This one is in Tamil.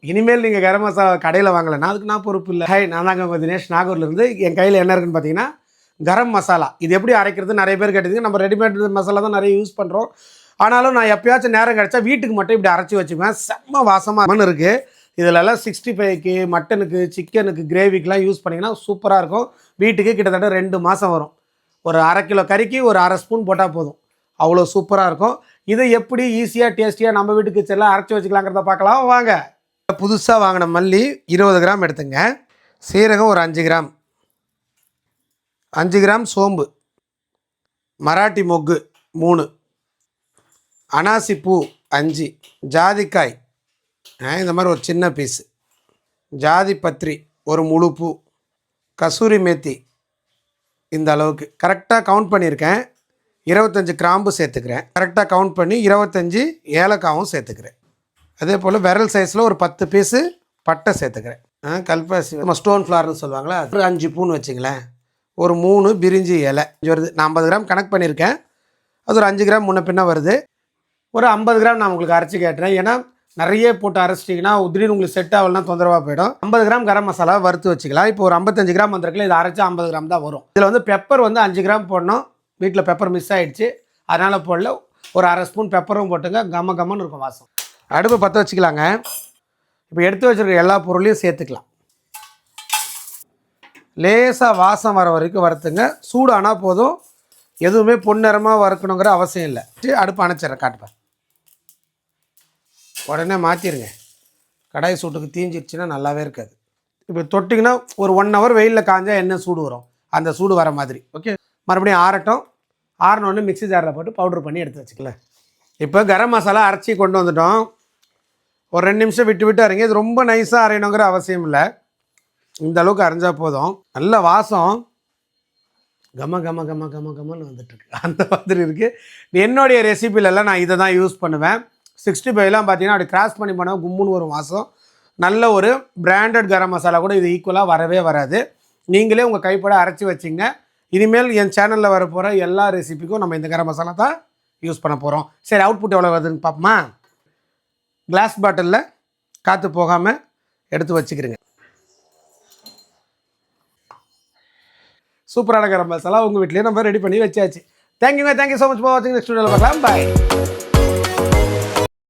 இனிமேல் நீங்கள் கரம் மசாலா கடையில் வாங்கலைன்னா அதுக்கு நான் பொறுப்பு இல்லை. ஹை, நான் தாங்க உங்கள் தினேஷ், நாகூர்லேருந்து. என் கையில் என்ன இருக்குன்னு பார்த்தீங்கன்னா கரம் மசாலா. இது எப்படி அரைக்கிறது நிறைய பேர் கேட்டதுங்க. நம்ம ரெடிமேட் மசாலா தான் நிறைய யூஸ் பண்ணுறோம். ஆனாலும் நான் எப்பயாச்சும் நேரம் கிடச்சா வீட்டுக்கு மட்டும் இப்படி அரைச்சி வச்சுக்குவேன். செம்ம வாசமாக இருக்குது. இதிலெல்லாம் 65க்கு, மட்டனுக்கு, சிக்கனுக்கு, கிரேவிக்கெலாம் யூஸ் பண்ணிங்கன்னா சூப்பராக இருக்கும். வீட்டுக்கு கிட்டத்தட்ட 2 மாதம் வரும். ஒரு 1/2 கிலோ கறிக்கு ஒரு 1/2 ஸ்பூன் போட்டால் போதும். அவ்வளோ சூப்பராக இருக்கும். இதை எப்படி ஈஸியாக டேஸ்டியாக நம்ம வீட்டுக்கு செல்லாம் அரைச்சி வச்சுக்கலாங்கிறத பார்க்கலாம் வாங்க. புதுசாக வாங்கின மல்லி 20 கிராம் எடுத்துங்க. சீரகம் ஒரு 5 கிராம், 5 கிராம் சோம்பு, மராட்டி மொக்கு 3, அனாசி பூ 5, ஜாதிக்காய் இந்த மாதிரி ஒரு சின்ன பீஸு, ஜாதி பத்திரி ஒரு முழு பூ, கசூரி மேத்தி இந்த அளவுக்கு கரெக்டாக கவுண்ட் பண்ணியிருக்கேன். 25 கிராம்பு சேர்த்துக்கிறேன். கரெக்டாக கவுண்ட் பண்ணி 25 ஏலக்காவும் சேர்த்துக்கிறேன். அதே போல் விரல் சைஸில் ஒரு 10 பீஸு பட்டை சேர்த்துக்கிறேன். கல்பாசி நம்ம ஸ்டோன் ஃப்ளார்னு சொல்லுவாங்களா, ஒரு 5 பூன் வச்சுங்களேன். ஒரு 3 பிரிஞ்சி இலை வருது. நான் 50 கிராம் கணக்கு பண்ணியிருக்கேன். அது ஒரு 5 கிராம் முன்ன பின்ன வருது. ஒரு 50 கிராம் நான் உங்களுக்கு அரைச்சி கேட்டுறேன். ஏன்னா நிறைய போட்டு அரைச்சிட்டிங்கன்னா திடீர்னு உங்களுக்கு செட் ஆகலன்னா தொந்தரவாக போயிடும். 50 கிராம் கரம் மசாலா வறுத்து வச்சுக்கலாம். இப்போ ஒரு 55 கிராம் வந்திருக்குல்ல, இதை அரைச்சா 50 கிராம் தான் வரும். இதில் வந்து பெப்பர் வந்து 5 கிராம் போடணும். வீட்டில் பெப்பர் மிஸ் ஆகிடுச்சு, அதனால் போடல. ஒரு 1/2 ஸ்பூன் பெப்பரும் போட்டுங்க, கம்மன்னு இருக்கும் வாசம். அடுப்பு பற்ற வச்சுக்கலாங்க. இப்போ எடுத்து வச்சுருக்க எல்லா பொருளையும் சேர்த்துக்கலாம். லேசாக வாசம் வர வரைக்கும் வறுத்துங்க. சூடு ஆனால் போதும், எதுவுமே பொன்னிறமாக வறுக்கணுங்கிற அவசியம் இல்லை. அடுப்பு அணைச்சிட்றேன், காட்டுப்பேன். உடனே மாற்றிடுங்க. கடாய் சூட்டுக்கு தீஞ்சிடுச்சுன்னா நல்லாவே இருக்காது. இப்போ தொட்டிங்கன்னா ஒரு 1 ஹவர் வெயிலில் காஞ்சால் என்ன சூடு வரும், அந்த சூடு வர மாதிரி. ஓகே, மறுபடியும் ஆறட்டும். ஆறினோடனே மிக்ஸி ஜாரில் போட்டு பவுட்ரு பண்ணி எடுத்து வச்சுக்கல. இப்போ கரம் மசாலா அரைச்சி கொண்டு வந்துட்டோம். ஒரு 2 நிமிஷம் விட்டு அரைங்க. இது ரொம்ப நைஸாக அரையணுங்கிற அவசியம் இல்லை. இந்த அளவுக்கு அரைஞ்சால் போதும். நல்ல வாசம் கம்மன்னு வந்துட்டுருக்கு, அந்த மாதிரி இருக்குது. என்னுடைய ரெசிபிலெல்லாம் நான் இதை தான் யூஸ் பண்ணுவேன். 65லாம் பார்த்தீங்கன்னா அப்படி கிராஸ் பண்ணி போனால் கும்முன்னு ஒரு வாசம். நல்ல ஒரு பிராண்டட் கரம் மசாலா கூட இது ஈக்குவலாக வரவே வராது. நீங்களே உங்கள் கைப்பட அரைச்சி வச்சிங்க. இனிமேல் என் சேனலில் வர போகிற எல்லா ரெசிபிக்கும் நம்ம இந்த கரம் மசாலா தான் யூஸ் பண்ண போகிறோம். சரி, அவுட்புட் எவ்வளோ வருதுன்னு பார்ப்போமா? கிளாஸ் பாட்டிலில் காற்று போகாமல் எடுத்து வச்சுக்கிறேங்க. சூப்பரான கரம் மசாலா உங்கள் வீட்லேயே நம்ம ரெடி பண்ணி வச்சாச்சு. தேங்க்யூ ஸோ மச் ஃபார் வாட்சிங். நெக்ஸ்ட் வீடியோவில் பார்க்கலாம். பாய்.